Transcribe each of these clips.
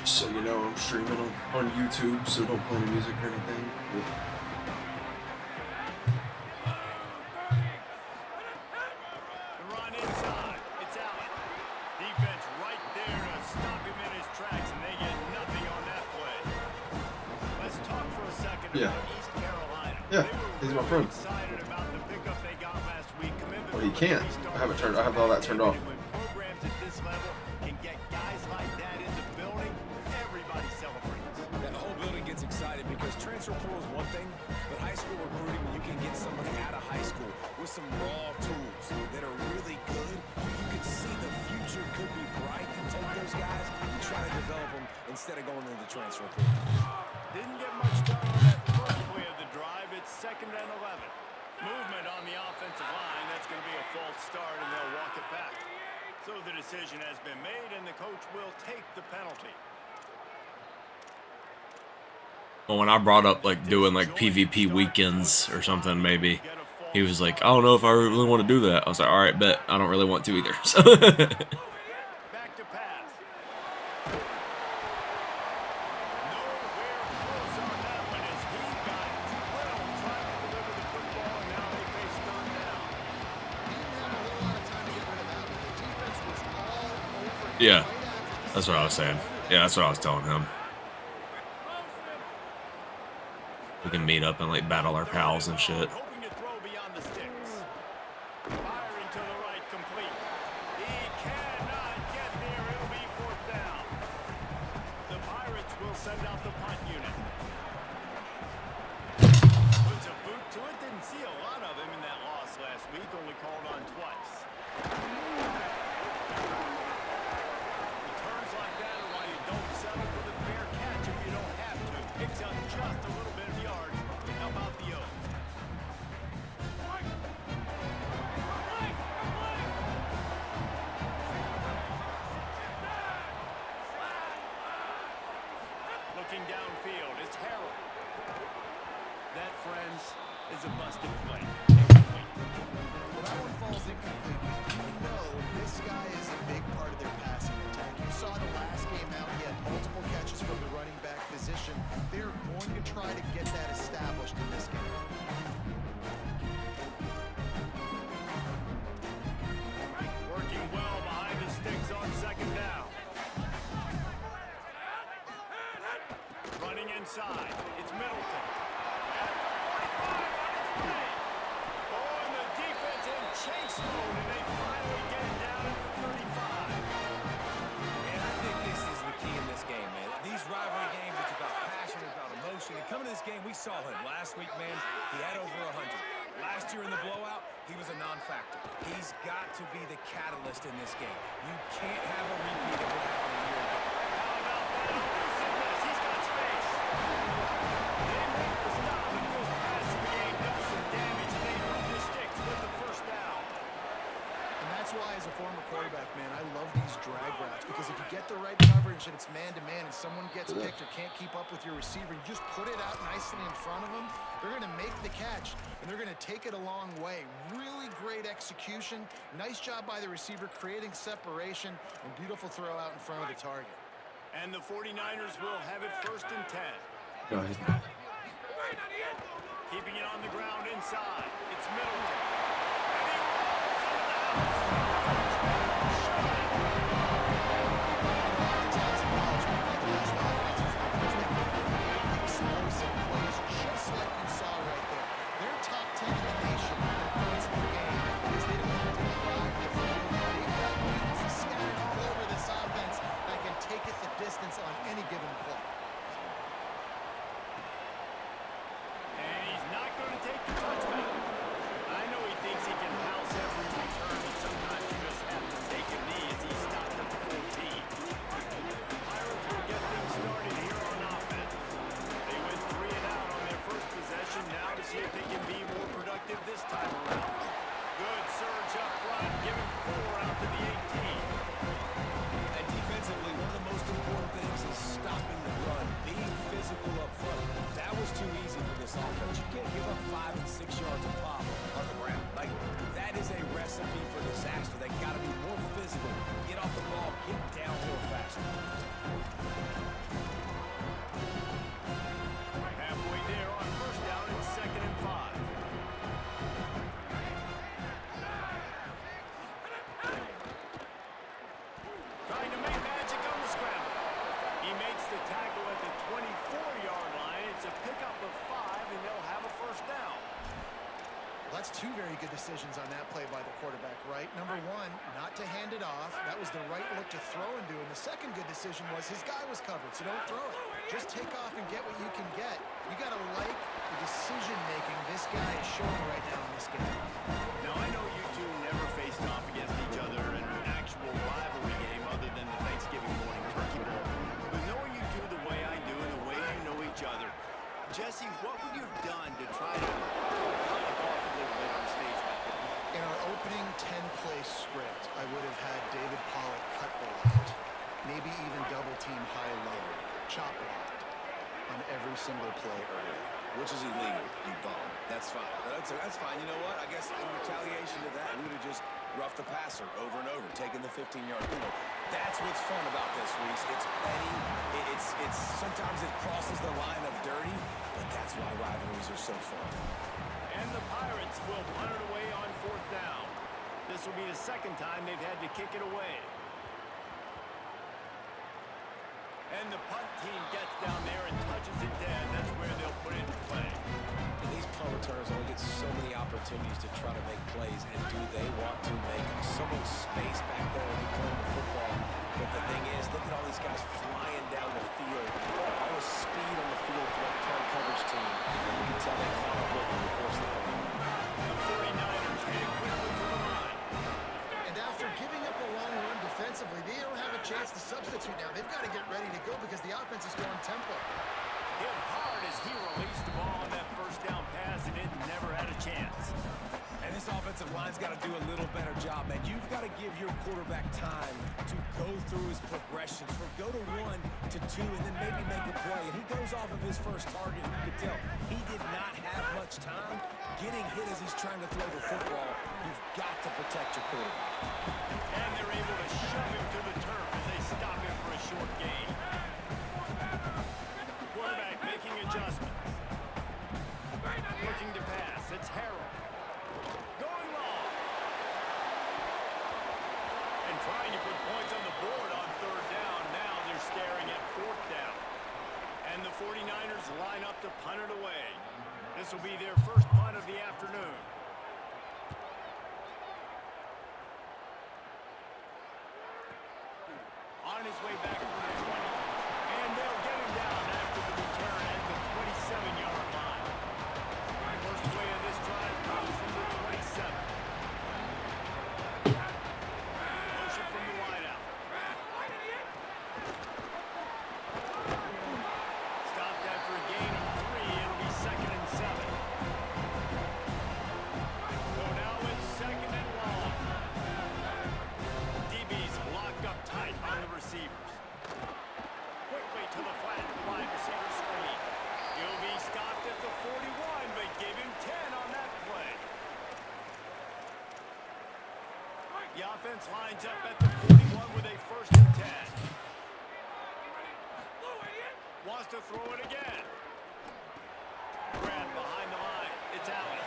So you know I'm streaming on YouTube, so don't play any music or anything. The run inside. It's out. Defense right there to stop him in his tracks, and they get nothing on that play. Let's talk for a second about East Carolina. Yeah, he's my friend. Excited about the pickup they got last week. Well, he can't. I have all that turned off. When programs at this level can get guys like that in the building, everybody celebrates. That whole building gets excited because transfer portal is one thing, but high school recruiting, when you can get somebody out of high school with some raw tools that are really good, you can see the future could be bright. You take those guys and try to develop them instead of going into the transfer portal. Didn't get much done on that first play of the drive. It's 2nd and 11. Movement on the offensive line. That's going to be a false start, and they'll walk it back. So the decision has been made, and the coach will take the penalty. Well, when I brought up like doing like PvP weekends or something, maybe he was like, I don't know if I really want to do that. I was like, all right, bet. I don't really want to either. So Back to pass. Nowhere close on that one as he got drilled trying to deliver the football, and now they face 3rd down. yeah, that's what I was saying. Yeah, that's what I was telling him. We can meet up and like battle our pals and shit. Hoping to throw beyond the sticks. Firing to the right, complete. He cannot get there. It'll be 4th down. The Pirates will send out the punt unit. Puts a boot to it. Didn't see a lot of him in that loss last week. Only called on twice. Returns like that are why you don't settle for the fair catch if you don't have to. Picks up just a little bit of yards. How about the O's? Looking downfield, it's Harold. That, friends, is a busted play. Incomplete. Well, that one falls incomplete. You know this guy is a big part of their passing attack. You saw the last game out, he had multiple catches from the running back position. They're going to try to get that established in this game. Working well behind the sticks on 2nd down. Running inside, it's Middleton. At the 45 on his way. Oh, and the defense in chase mode, and they finally get it down at the 35. And I think this is the key in this game, man. These rivalry games, it's about passion, it's about emotion. And coming to this game, we saw him last week, man. He had over 100. Last year in the blowout, he was a non-factor. He's got to be the catalyst in this game. You can't have a repeat of what happened a year ago. How about that elusiveness? He's got space. They make the stop, and this passing game does some damage, and they move the sticks with the 1st down. And that's why, as a former quarterback, man, I love these drag routes. Because if you get the right coverage and it's man-to-man and someone gets picked or can't keep up with your receiver, you just put it out nicely in front of them, they're going to make the catch, and they're going to take it a long way. Really great execution. Nice job by the receiver creating separation, and beautiful throw out in front of the target. And the 49ers will have it 1st and 10. No, he's not. Keeping it on the ground inside. It's Middleton. And he rolls into the house. Explosive plays, just like you saw right there. They're top 10 in the nation in points per game because they don't have to drive the field. They've got dudes scattered all over this offense that can take it the distance on any given play. And he's not going to take the touchback. I know he thinks he can house every return, and sometimes Trying to make magic on the scramble. He makes the tackle at the 24-yard line. It's a pickup of 5, and they'll have a first down. Well, that's two very good decisions on that play by the quarterback, right? Number one, not to hand it off. That was the right look to throw into. And the second good decision was his guy was covered, so don't throw it. Just take off and get what you can get. You got to like the decision-making this guy is showing right now in this game. Now, I know you two never faced off against each other in an actual rivalry game other than the Thanksgiving morning turkey bowl. But knowing you two the way I do and the way you know each other, Jesse, what would you have done to try to hike off a little bit on stage like that? In our opening 10-play script, I would have had David Pollock cut the left, maybe even double-team high-low, chop blocked on every single play early. Which is illegal, you bum. That's fine. That's fine. You know what? I guess in retaliation to that, we would have just roughed the passer over and over, taking the 15-yard penalty. That's what's fun about this, Reese. It's petty. It's sometimes it crosses the line of dirty, but that's why rivalries are so fun. And the Pirates will punt it away on 4th down. This will be the second time they've had to kick it away. And the punt team gets down there and touches it dead. That's where they'll put it in play. And these punt returners only get so many opportunities to try to make plays, and do they want to make them? So much space back there when you're playing the football. But the thing is, look at all these guys flying down the field. All the speed on the field for that punt coverage team. And you can tell they caught up with them to force the fumble. The 49ers head quickly to the line. And after giving up a long run defensively, they don't have a chance to substitute now. They've got to get ready to go because the offense is going tempo. Hit hard as he released the ball on that first down pass, and it never had a chance. And this offensive line's got to do a little better job, man. You've got to give your quarterback time to go through his progressions. For go to 1 to 2 and then maybe make a play. And he goes off of his first target. You can tell he did not have much time getting hit as he's trying to throw the football. You've got to protect your quarterback. And they're able to shove him to the turf as they stop him for a short gain. Quarterback making adjustments. Looking to pass. It's Harrell. Going long. And trying to put points on the board on 3rd down. Now they're staring at 4th down. And the 49ers line up to punt it away. This will be their first punt of the afternoon. On his way back from the 20. And they'll get him down after the return at the 27-yard line. First play of this drive comes from the 27. Motion from the wideout. Stopped after a gain of 3. It'll be 2nd and 7. So now it's 2nd and long. DB's locked up tight on the receivers. Quickly to the flat wide receiver screen. He'll be stopped at the 41, but give him 10 on that play. The offense lines up at the 41 with a 1st and 10. Wants to throw it again. Grab behind the line. It's Allen.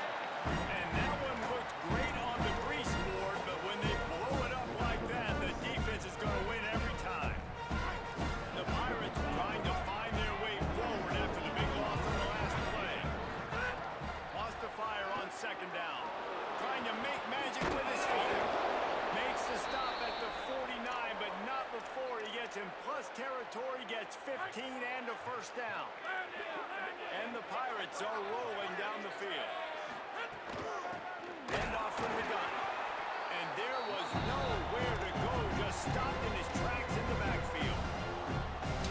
And that one looked great on the grease board, but when they blow it up like that, the defense is going to win every time. The Pirates trying to find their way forward after the big loss on the last play. Wants to fire on 2nd down. Trying to make magic with his feet. Makes the stop at the 49, but not before he gets in plus territory, gets 15 and a 1st down. And the Pirates are rolling down the field. Hand off from the gun. And there was nowhere to go, just stopped in his tracks in the backfield.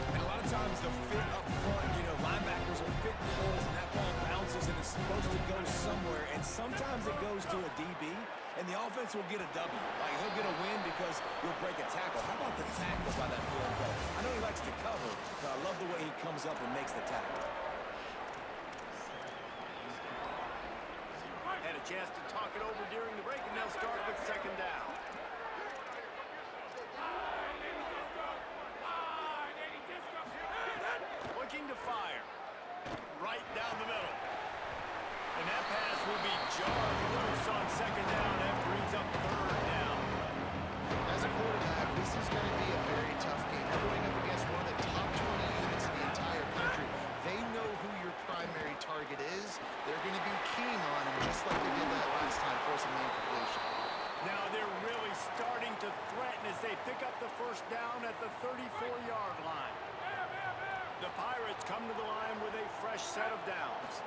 And a lot of times the fit up front, you know, linebackers are fit holes, and that ball bounces and it's supposed to go somewhere. And sometimes it goes to a DB, and the offense will get a W. Like, he'll get a win because he'll break a tackle. How about the tackle by that field goal? I know he likes to cover, but I love the way he comes up and makes the tackle. Had a chance to talk it over during the break, and they'll start with 2nd down. Looking to fire. Right down the middle. And that pass will be jarred loose on 2nd down. That brings up 3rd down. As a quarterback, this is going to be a down at the 34-yard line. The Pirates come to the line with a fresh set of downs.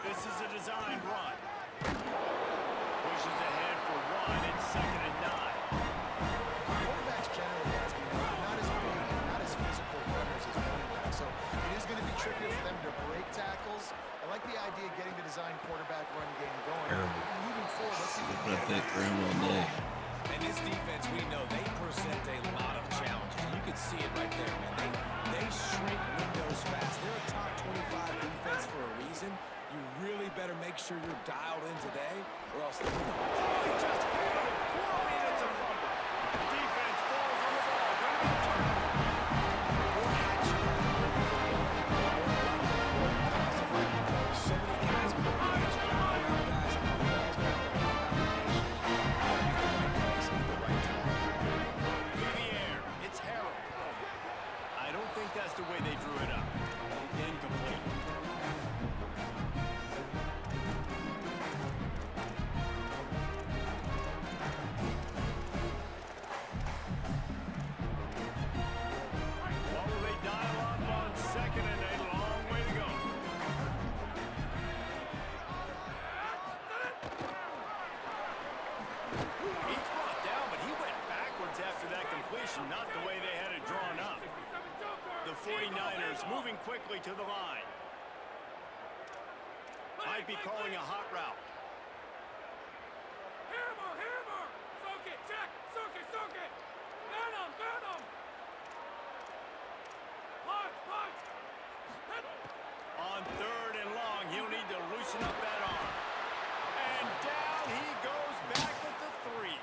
This is a designed run. Pushes ahead for one. It's 2nd and 9. Quarterbacks generally, as we know, not as big and not as physical runners as running backs, so it is going to be trickier for them to break tackles. I like the idea of getting the design quarterback run game going. Moving forward, let's see if we can I think for him all day. And this defense, we know, they present a lot of challenges. You can see it right there, man. They shrink windows fast. They're a top 25 defense for a reason. You really better make sure you're dialed in today, or else they're going He just hit him. Whoa, it's a fumble. The defense falls on the ball. Going to be a turnover. so many guys with the range, guys, and the ball's not the application. You gotta be in the right place at the right time. Through the air. It's Harrell. I don't think that's the way they drew it up. Incomplete. What will they dial up on 2nd and a long way to go? He's brought down, but he went backwards after that completion, not the way they had it drawn up. The 49ers moving quickly to the line. Might be calling a hot route. On 3rd and long, he'll need to loosen up that arm. And down he goes back with the 3.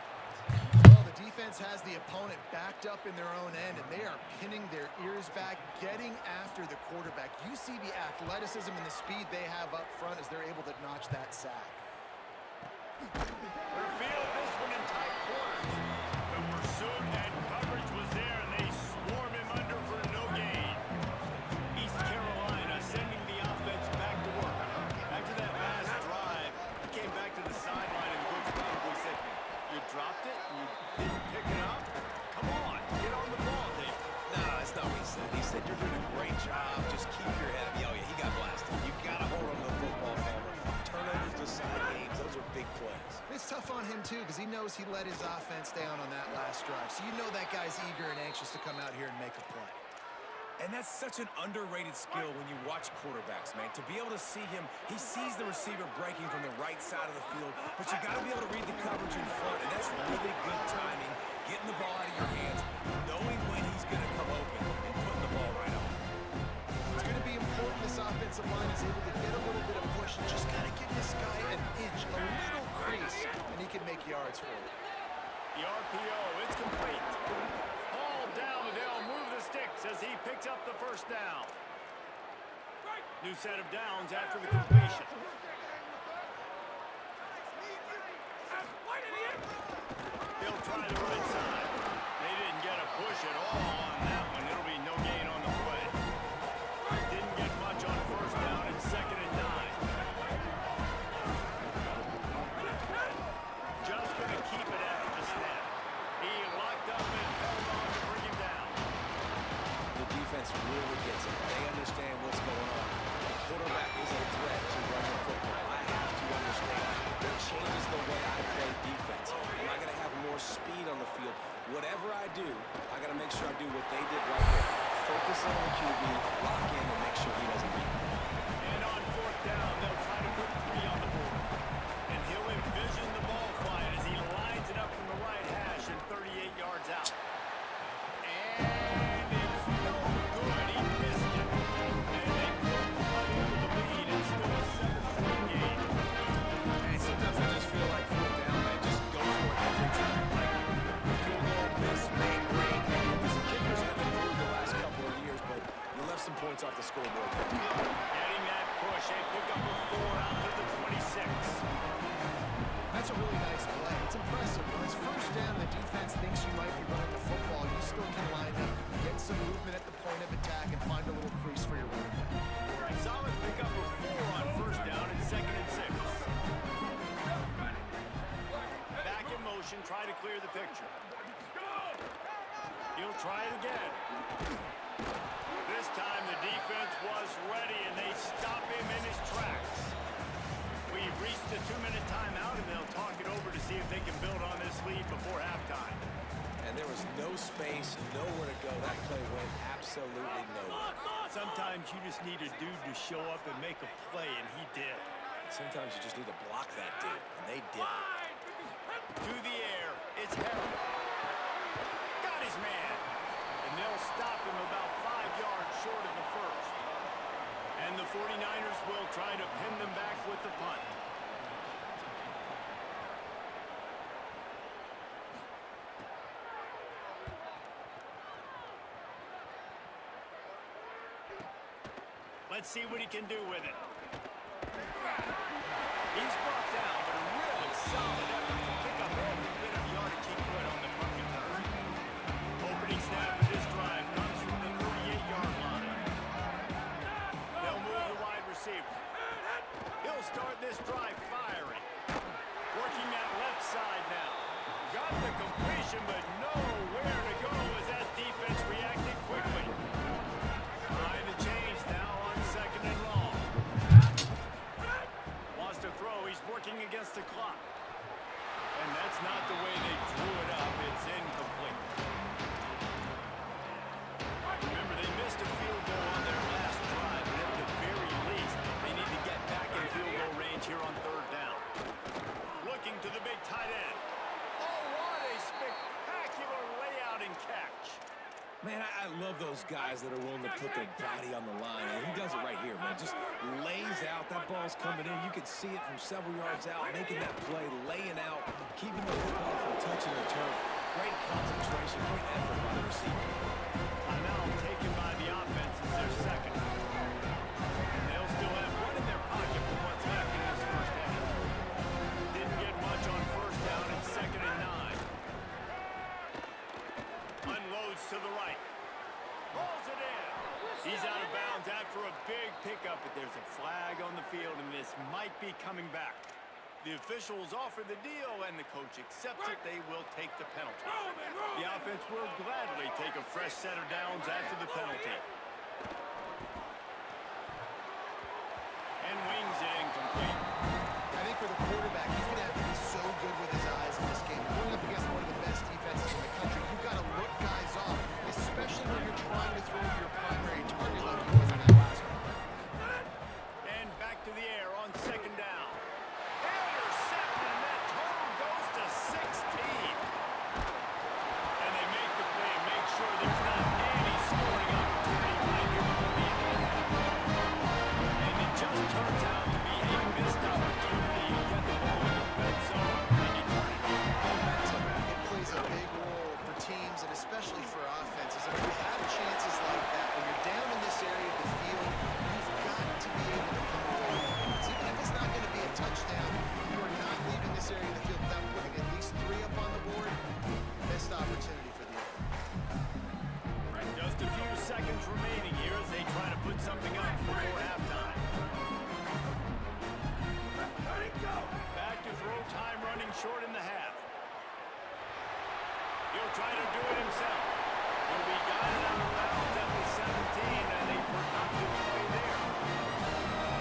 Well, the defense has the opponent backed up in their own end, and they are pinning their ears back, getting after the quarterback. You see the athleticism and the speed they have up front as they're able to notch that sack. Revealed this one in tight quarters. The pursuit and coverage was there, and they swarm him under for no gain. East Carolina sending the offense back to work. After that last drive, he came back to the sideline, and the coach probably said, "You dropped it? You didn't pick it up? Come on, get on the ball, Dave." No, that's not what he said. He said, you're doing a great job. Just keep your head up. Oh, yeah, he got blasted. You got to hold on to the football, Palmer. Turnovers decide games. Those are big plays. It's tough on him, too, because he knows he let his offense down on that last drive. So you know that guy's eager and anxious to come out here and make a play. And that's such an underrated skill when you watch quarterbacks, man. To be able to see him, he sees the receiver breaking from the right side of the field, but you got to be able to read the coverage in front, and that's really good timing, getting the ball out of your hands, knowing when he's going to come open, and putting the ball right on. It's going to be important this offensive line is able to get a little bit of push and just got to give this guy an inch, a little crease, and he can make yards for it. The RPO, it's complete. Ball down, and they'll move the sticks as he picks up the first down. New set of downs after the completion. They'll try the right side. They didn't get a push at all on that one. It'll be no gain on the play. Didn't get much on 1st down and 2nd and 9. Just going to keep it after the snap. He locked up and held on to bring him down. The defense really gets it. They understand what's going on. The quarterback is a threat to run the football. I have to understand it changes the way I play defense. Am I going to have more speed on the field? Whatever I do, I got to make sure I do what they did right there. Focus on the QB, lock in, and make sure he doesn't beat me. And on 4th down, they'll try to put 3 on the board. And he'll envision the ball flying as he lines it up from the right hash and 38 yards out. And it's no good. He missed it. And they put one over the lead. It's still a 7-point game. And sometimes I just feel like 4th down, man, just go for it every time. Like, field goal, miss, make, great. These kickers have improved the last couple of years, but you left some points off the scoreboard there. Getting that push. They pick up a 4 out to the 26. That's a really nice play. It's impressive. When it's 1st down, the defense thinks you might be running the football. You still can line up, get some movement at the point of attack, and find a little crease for your running back. Solid pick up a 4 on 1st down and 2nd and 6. Back in motion, try to clear the picture. try it again. This time the defense was ready, and they stop him in his tracks. We've reached the 2-minute timeout, and they'll talk it over to see if they can build on this lead before halftime. And there was no space, nowhere to go. That play went absolutely nowhere. Sometimes you just need a dude to show up and make a play, and he did. Sometimes you just need to block that dude, and they didn't. To the air, it's Harrell. Got his man. And they'll stop him about 5 yards short of the first. And the 49ers will try to pin them back with the punt. Let's see what he can do with it. He's brought down, but a really solid effort to pick up every bit of yardage he could on the punt return. Opening snap of this drive comes from the 38-yard line. They'll move the wide receiver. He'll start this drive firing. Working that left side now. Got the completion, but nowhere to go as that defense reacted quickly. Trying to change now on 2nd and long. Lost a throw. He's working against the clock. And that's not the way they drew it up. It's incomplete. Remember, they missed a field goal on their last drive, but at the very least, they need to get back in field goal range here on 3rd down. Looking to the big tight end. Oh, what a spectacular layout and catch. Man, I love those guys that are willing to put their body on the line. And he does it right here, man. Just lays out. That ball's coming in. You can see it from several yards out, making that play, laying out, keeping the football from touching the turf. Great concentration, great effort by the receiver. Timeout taken by the offense as their second. And they'll still have one in their pocket for what's left in this first half. Didn't get much on 1st down and 2nd and 9. Unloads to the right. Rolls it in. He's out of bounds after a big pickup, but there's a flag on the field, and this might be coming back. The officials offer the deal, and the coach accepts it. They will take the penalty. The offense will gladly take a fresh set of downs after the penalty. And wings it incomplete. I think for the quarterback, he's going to have to be so good with his eyes in this game. Going up against one of the best defenses in the country, you've got to look guys off, especially when you're trying to throw your primary target like he was in that last one. And back to the air on 2nd down. Intercepted, and that total goes to 16. And they make the play and make sure there's not any scoring opportunity right here before the end of the half. And it just turns out to be a missed opportunity. You get the ball in the red zone, and you turn it over. Momentum, it plays a big role for teams and especially for offenses. And when you have chances like that, when you're down in this area of the field, you've got to be able to come away with points. Even if it's not going to be a touchdown, you are not leaving this area of the field without putting at least 3 up on the board. Missed opportunity for the other. Just a few seconds remaining here as they try to put something up before halftime. Back to throw time, running short in the half. He'll try to do it himself. He'll be guided out of bounds at the 17, and a productive play there.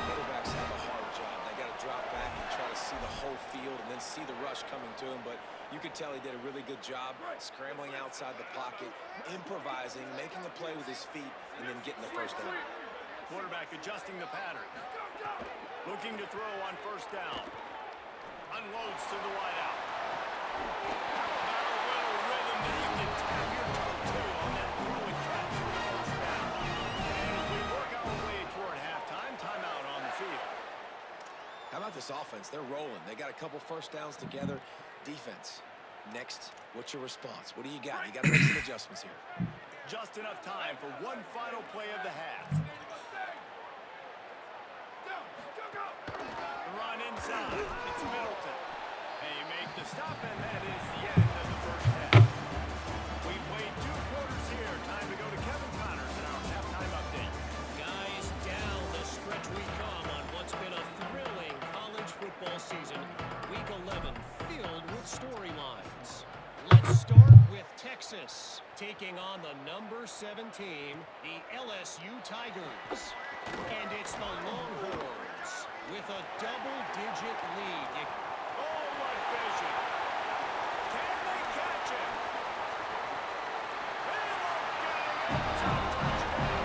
Quarterbacks have a hard job. They got to drop back and try to see the whole field and then see the rush coming to him. But you could tell he did a really good job scrambling outside the pocket, improvising, making a play with his feet, and then getting the first down. Quarterback adjusting the pattern. Looking to throw on 1st down. Unloads to the wideout. How about a little rhythm that you can tap your toe to on that throw and catch for the 1st down. And as we work our way toward halftime, timeout on the field. How about this offense? They're rolling. They got a couple 1st downs together. Defense. Next, what's your response? What do you got? You got to make some adjustments here. Just enough time for one final play of the half. Run inside. It's Middleton. They make the stop, and that is the end of the first half. We played 2 quarters here. Time to go to Kevin Connors in our halftime update. Guys, down the stretch we come on what's been a thrilling college football season. Week 11 filled with storylines. Let's start with Texas. taking on the number 7 team, the LSU Tigers. And it's the Longhorns with a double-digit lead. Oh, what vision. Can they catch him? They look getting it. It's a touchdown.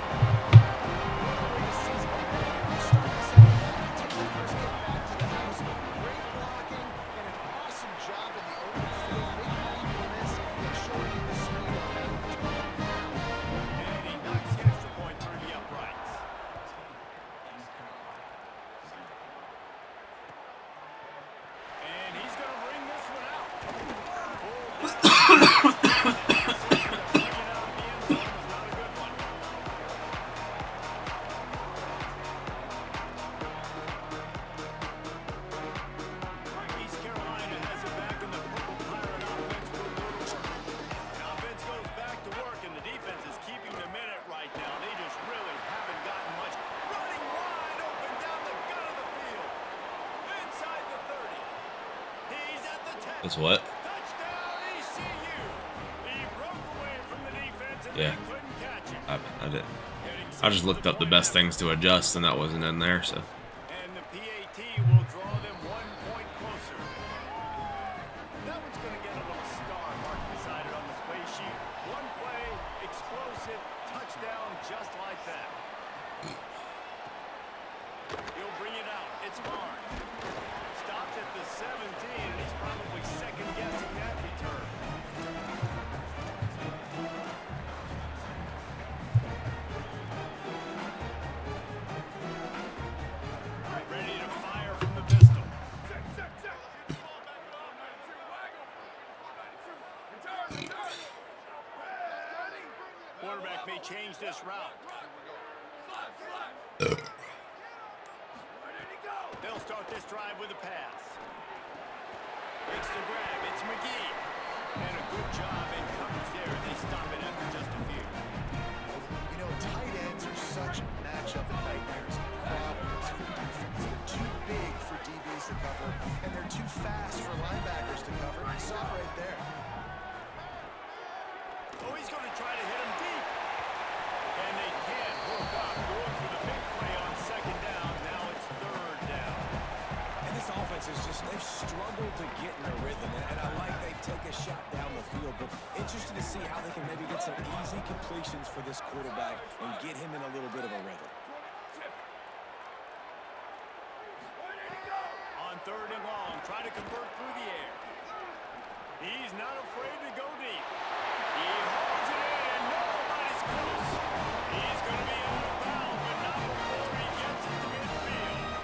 This season, we're starting to see that. Take the first get back to the house. Great blocking and an awesome job in the open field. Making people miss and showing you the speed on that. And he knocks the extra point through the uprights. And he's going to bring this one out. East Carolina has it back in the Purple Pirate offense will go to work. The offense goes back to work, and the defense is keeping them in it right now. They just really haven't gotten much. Running wide open down the gut of the field. Inside the 30. He's at the 10. That's what? Touchdown ECU. He broke away from the defense and Yeah. they couldn't catch him. I did. Getting I just set looked for up the point best things to adjust, and that wasn't in there, so. And the PAT will draw them 1 point closer. That one's going to get a little star mark beside it on the play sheet. One play, explosive, touchdown just like that. He'll bring it out. It's Barnes. Stopped at the 17, and he's probably second-guessing that return. Ready to fire from the pistol. Quarterback may change this route. They'll start this drive with a pass. Makes the grab. It's McGee. And a good job in coverage there. They stop it after just a few. You know, tight ends are such matchup nightmares and problems for defense. They're too big for DBs to cover, and they're too fast for linebackers to cover. You saw it right there. Oh, he's going to try to hit him deep. And they can't hook up. Going for the big play on second down. Now it's third down. And this offense is just, they've struggled to get in a rhythm. And I like they take a shot down the field, but interested to see how they can maybe get some easy completions for this quarterback and get him in a little bit of a rhythm. On third and long, try to convert through the air. He's not afraid to go deep. He holds it in, and nobody's close. He's going to be out of bounds, but not before he gets it to midfield.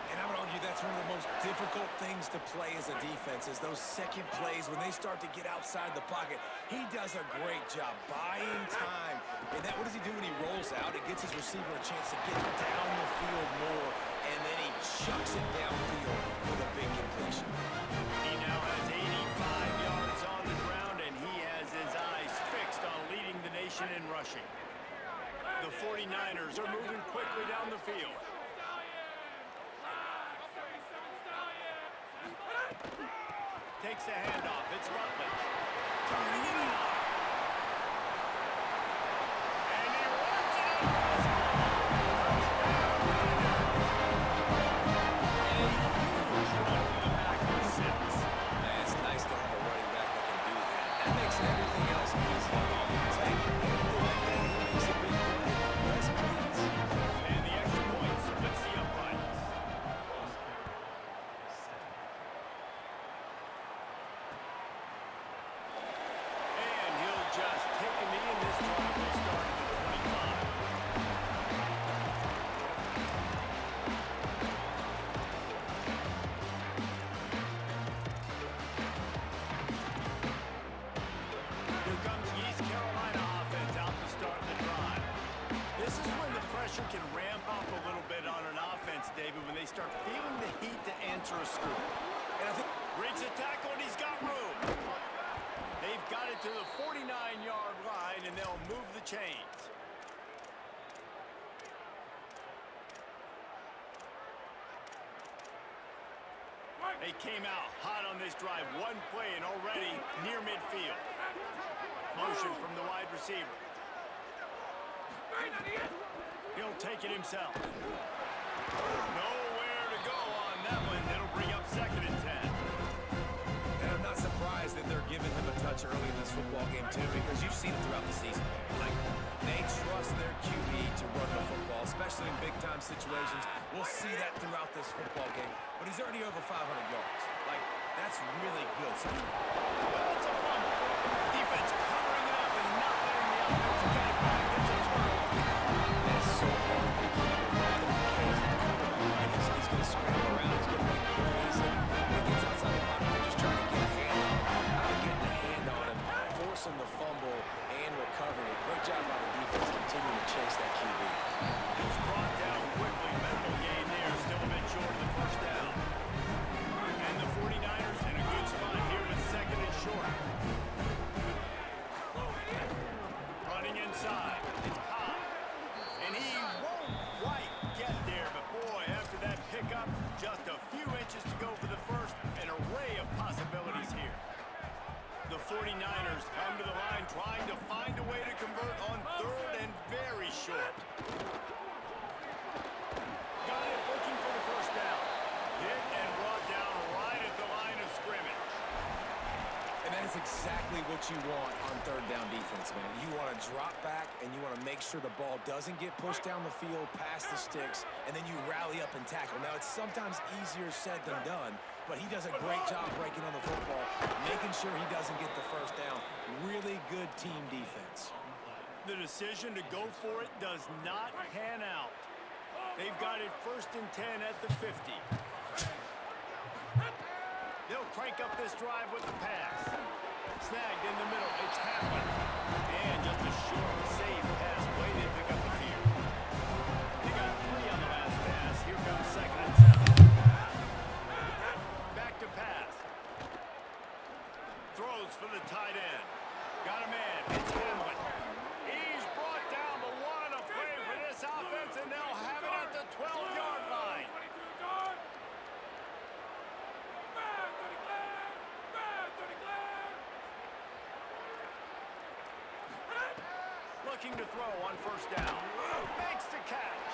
And I would argue that's one of the most difficult things to play as a defense is those second plays when they start to get outside the pocket. He does a great job buying time. And that, what does he do when he rolls out? It gets his receiver a chance to get down the field more, and then he chucks it downfield for the big completion. He now has 85 yards on the ground, and he has his eyes fixed on leading the nation in rushing. The 49ers are moving quickly down the field. Takes the handoff. It's Rutledge. Turning it on. And he runs it in. And a huge run for the back of the 6. Man, it's nice to have a running back that can do that. That makes everything else easy on offense. Hey, he makes a big play. Yes, please. And the extra point splits the uprights. And he'll just take a knee, and this drive will start at the 25. Here comes the East Carolina offense out to start the drive. This is when the pressure can ramp up a little bit on an offense, David, when they start feeling the heat to answer a score. And I think Riggs a tackle, and he's got room. They've got it to the 49-yard line, and they'll move the chains. They came out hot on this drive. One play and already near midfield. Motion from the wide receiver. He'll take it himself. Nowhere to go on that one. It'll bring up 2nd and 10. And I'm not surprised that they're giving him a touch early in this football game, too, because you've seen it throughout the season. Like, they trust their QB to run the football, especially in big-time situations. We'll see that throughout this football game. But he's already over 500 yards. Like, that's really good. So Well, it's a fumble. Defense covering it up and not letting the offense get it back. It's a turnover. that's so hard to keep it back in the case. Right? He's going to scramble around. He's going to make plays. And when he gets outside the pocket, just trying to get a hand on him. Out getting a hand on him, forcing the fumble and recovering it. Great job by the defense continuing to chase that QB. It's brought down quickly. Medical gain there. Still a bit short of the first down. And the 49ers in a good spot here with 2nd and short. Running inside. It's Cobb. And he won't quite get there. But boy, after that pickup, just a few inches to go for the first. An array of possibilities here. The 49ers come to the line trying to find a way to convert on 3rd and very short. Got it looking for the first down. Hit and brought down right at the line of scrimmage. And that is exactly what you want on 3rd down defense, man. You want to drop back, and you want to make sure the ball doesn't get pushed down the field past the sticks, and then you rally up and tackle. Now, it's sometimes easier said than done, but he does a great job breaking on the football, making sure he doesn't get the first down. Really good team defense. The decision to go for it does not pan out. They've got it 1st and 10 at the 50. They'll crank up this drive with the pass. Snagged in the middle. It's Hamlin. And just a short, safe pass play. They pick up the field. They got 3 on the last pass. Here comes 2nd and 7. Back to pass. Throws for the tight end. Got a man. It's Hamlin. He's brought down, but what a play for this offense, and they'll have it at the 12-yard line. Looking to throw on 1st down. Makes the catch.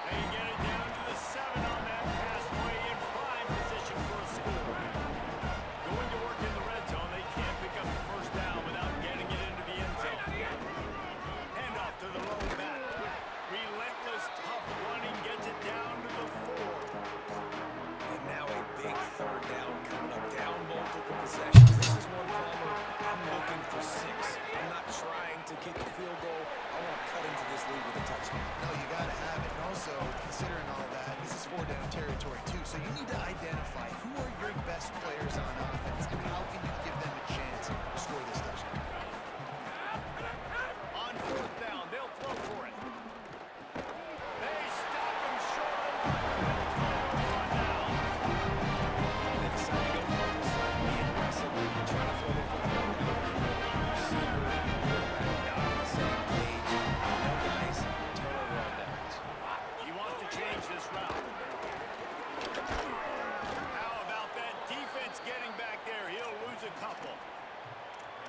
They get it down to the 7 on that pass play in prime position for a score. Going to work in the red zone. They can't pick up the first down without getting it into the end zone. Handoff to the low back. Relentless, tough running gets it down to the 4. And now a big 3rd down coming up, down multiple possessions. This is one Palmer. I'm looking for 6. I'm not trying to kick a field goal. I want to cut into this lead with a touchdown. No, you got to have it. And also, considering all that, this is 4-down territory, too. So you need to identify who are your best players on offense and how can you give them a chance to score this touchdown. On 4th down, they'll throw for it. They stop him short of the line. Down. They decide to go for it. Decide to be aggressive. Try to throw the football. Receiver, quarterback, not on the same page. No nice turnover on downs. He wants to change this route. How about that defense getting back there? He'll lose a couple.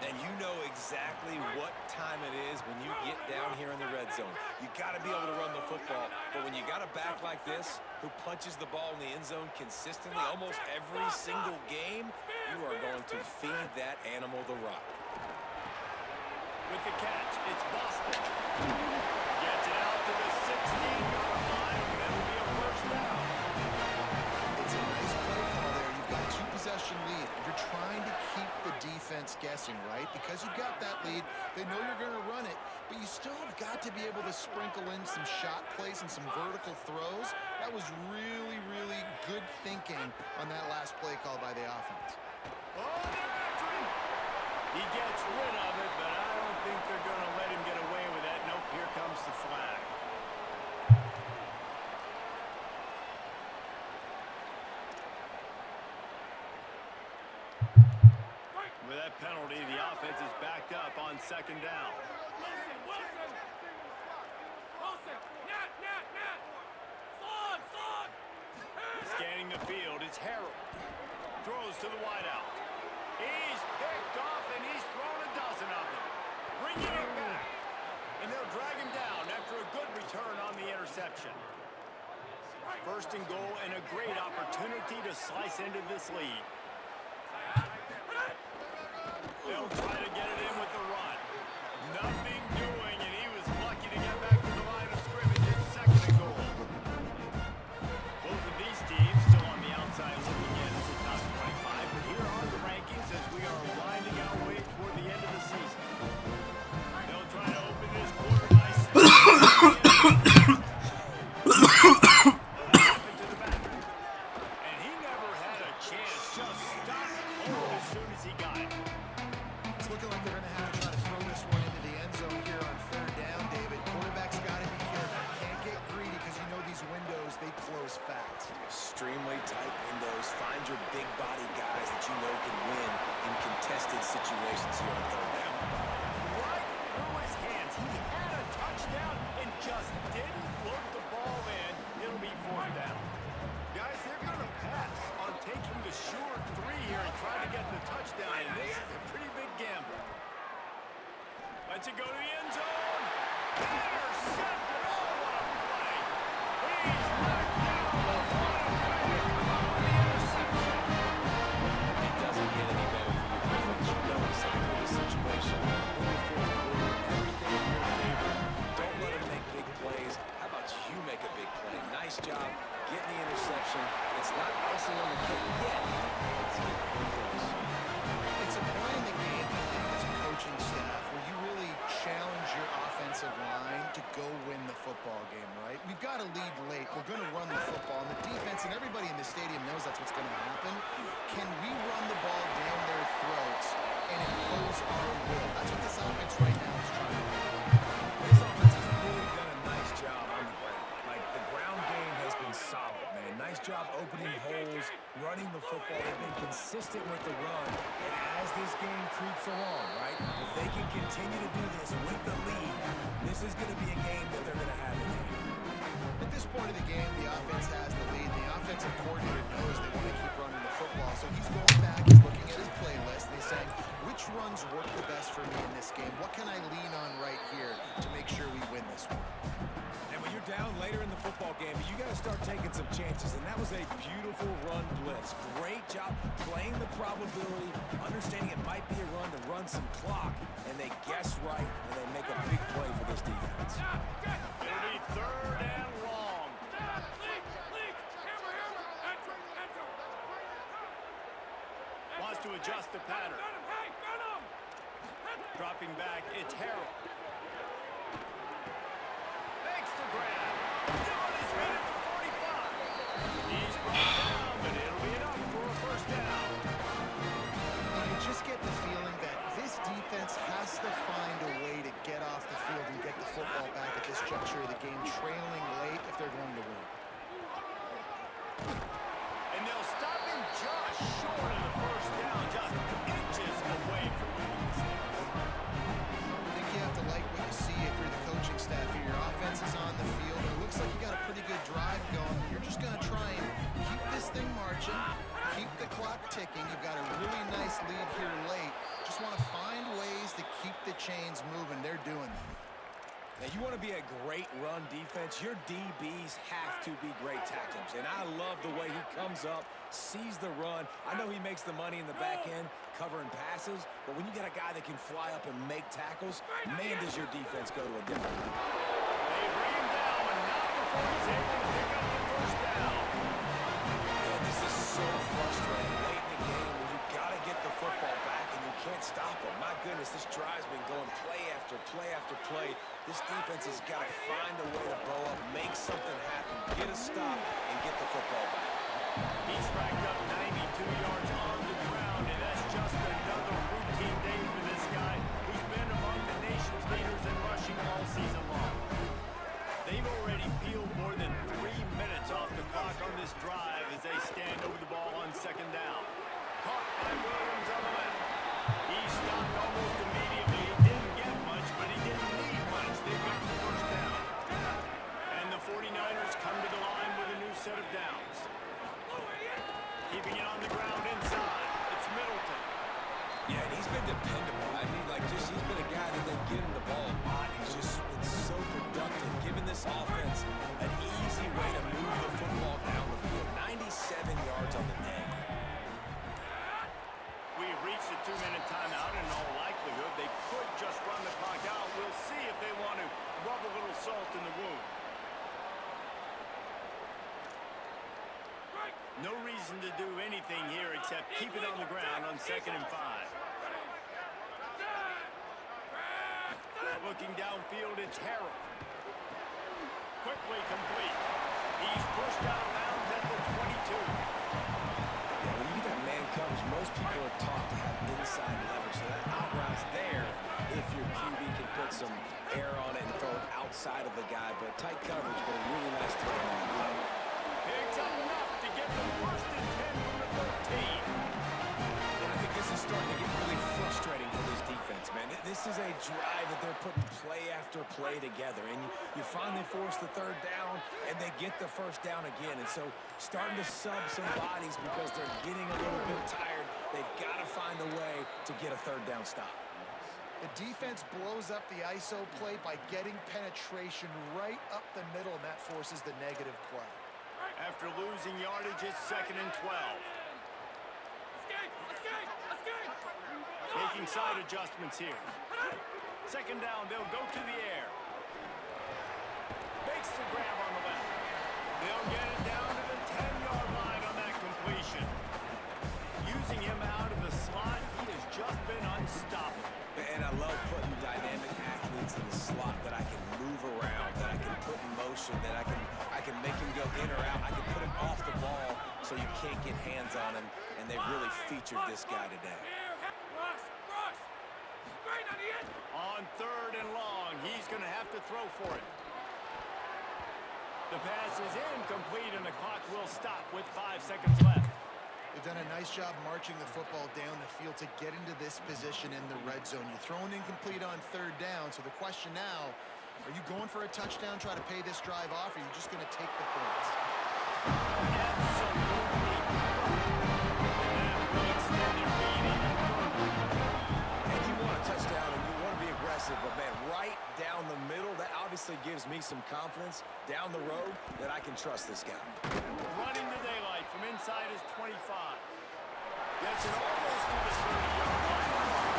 And you know exactly what time it is when you get down here in the red zone. You got to be able to run the football. But when you got a back like this who punches the ball in the end zone consistently almost every single game, you are going to feed that animal the rock. With the catch, it's Boston. Gets it out to the 16-yard line, and that'll be a first down. It's a nice play call there. You've got 2-possession lead. You're trying to keep the defense guessing, right? Because you've got that lead, they know you're going to run it, but you still have got to be able to sprinkle in some shot plays and some vertical throws. That was really, really good thinking on that last play call by the offense. Oh, they're after him. He gets rid of it, but I don't think they're going to let him get away with that. Nope, here comes the flag. With that penalty, the offense is backed up on 2nd down. Scanning the field, it's Harold. Throws to the wideout. He's picked off, and he's thrown a dozen of them. bringing it back. And they'll drag him down after a good return on the interception. First and goal, and a great opportunity to slice into this lead. They'll try to get it in with the run. Nothing doing, and he was lucky to get back to the line of scrimmage at second and goal. Both of these teams still on the outside looking in at the top 25, but here are the rankings as we are winding our way toward the end of the season. They'll try to open this quarter nice. And he never had a chance, just stopped cold as soon as he got it. It's looking like they're going to have to try to throw this one into the end zone here on third down, David. Quarterback's got to be careful. Can't get greedy because you know these windows, they close fast. Extremely tight windows. Find your big body guys that you know can win in contested situations here on third down. Right through his hands. He had a touchdown and just didn't look the ball in. It'll be fourth down. Guys, they're going to pass on taking the sure three here and try to get the touchdown. And this is a pretty big gamble. Let's it go to the end zone. Intercepted. Oh, what a play. He's knocked down. The interception. It doesn't get any better for your defense. You know exactly the situation. In the fourth quarter, everything in your favor. Don't let them make big plays. How about you make a big play? Nice job getting the interception. It's not icing on the cake yet. It's getting pretty close. It's a point in the game, I think, as a coaching staff, where you really challenge your offensive line to go win the football game, right? We've got to lead late. We're going to run the football. And the defense and everybody in the stadium knows that's what's going to happen. Can we run the ball down their throats and impose our will? That's what this offense right now is trying to do. This offense has really done a nice job on the ground. Like, the ground game has been solid, man. Nice job opening holes, running the football. They've been consistent with the run. And as this game creeps along, right, if they can continue to do this with the lead, this is going to be a game that they're going to have in hand. At this point of the game, the offense has the lead. The offensive coordinator knows they want to keep running the football. So he's going back, he's looking at his playlist, and he's saying, which runs work the best for me in this game? What can I lean on right here to make sure we win this one? And when you're down later in the football game, you got to start taking some chances. And that was a beautiful run blitz. Great job playing the probability, understanding it might be a run to run some clock. And they guess right, and they make a big play for this defense. It'll be third and long. Wants to adjust the pattern. Dropping back, it's Harold. Makes the grab. Still on his feet at the 45. He's brought down, but it'll be enough for a first down. I just get the feeling that this defense has to find a way to get off the field and get the football back at this juncture of the game, trailing late if they're going to win. And they'll stop him just short of the first down, just inches away from winning this game. I think you have to like what you see if you're the coaching staff here. Your offense is on the field, and it looks like you got a pretty good drive going. You're just going to try and keep this thing marching, keep the clock ticking. You've got a really nice lead here late. Just want to find ways to keep the chains moving. They're doing that. Now, you want to be a great run defense, your DBs have to be great tacklers. And I love the way he comes up, sees the run. I know he makes the money in the back end covering passes, but when you got a guy that can fly up and make tackles, man, does your defense go to a different level. They bring him down, but not before he's able to pick up the first down. Man, this is so frustrating late in the game when you got to get the football back and you can't stop him. My goodness, this drive's been going play after play after play. This defense has got to find a way to blow up, make something happen, get a stop, and get the football back. He's racked up 92 yards on the ground, and that's just another routine day for this guy who's been among the nation's leaders in rushing all season long. They've already peeled more than 3 minutes off the clock on this drive as they stand over the ball on second down. Caught by Williams on the left. He stopped almost immediately. He didn't get much, but he didn't need much. They've got the first down. And the 49ers come to the line with a new set of downs. Keeping it on the ground inside. reason to do anything here except keep it on the ground on 2nd and 5. Looking downfield, it's Harrell. Quickly complete. He's pushed out of bounds at the 22. Yeah, when you get that man coverage, most people are taught to have inside leverage. So that out route's there if your QB can put some air on it and throw it outside of the guy. But tight coverage, but a really nice throw now. Picks up enough to get the 1st and 10 from the 13. And I think this is starting to get really frustrating for this defense, man. This is a drive that they're putting play after play together. And you finally force the 3rd down, and they get the 1st down again. And so starting to sub some bodies because they're getting a little bit tired. They've got to find a way to get a 3rd down stop. The defense blows up the ISO play by getting penetration right up the middle, and that forces the negative play. After losing yardage, it's 2nd and 12. Making side adjustments here. 2nd down, they'll go to the air. Makes the grab on the left. They'll get it down to the 10-yard line on that completion. Using him out of the slot, he has just been unstoppable. And I love putting dynamic athletes in the slot that I can move around, that I can put in motion, that I can make him go in or out. I can put him off the ball so you can't get hands on him, and they've really featured this guy today. On 3rd and long, he's going to have to throw for it. The pass is incomplete, and the clock will stop with 5 seconds left. They've done a nice job marching the football down the field to get into this position in the red zone. You're throwing incomplete on 3rd down, so the question now, are you going for a touchdown, try to pay this drive off, or are you just going to take the points? Absolutely. And that will extend their lead even further. And you want a touchdown and you want to be aggressive, but man, right down the middle, that obviously gives me some confidence down the road that I can trust this guy. Running the daylight from inside his 25. Gets it almost to the 30-yard line.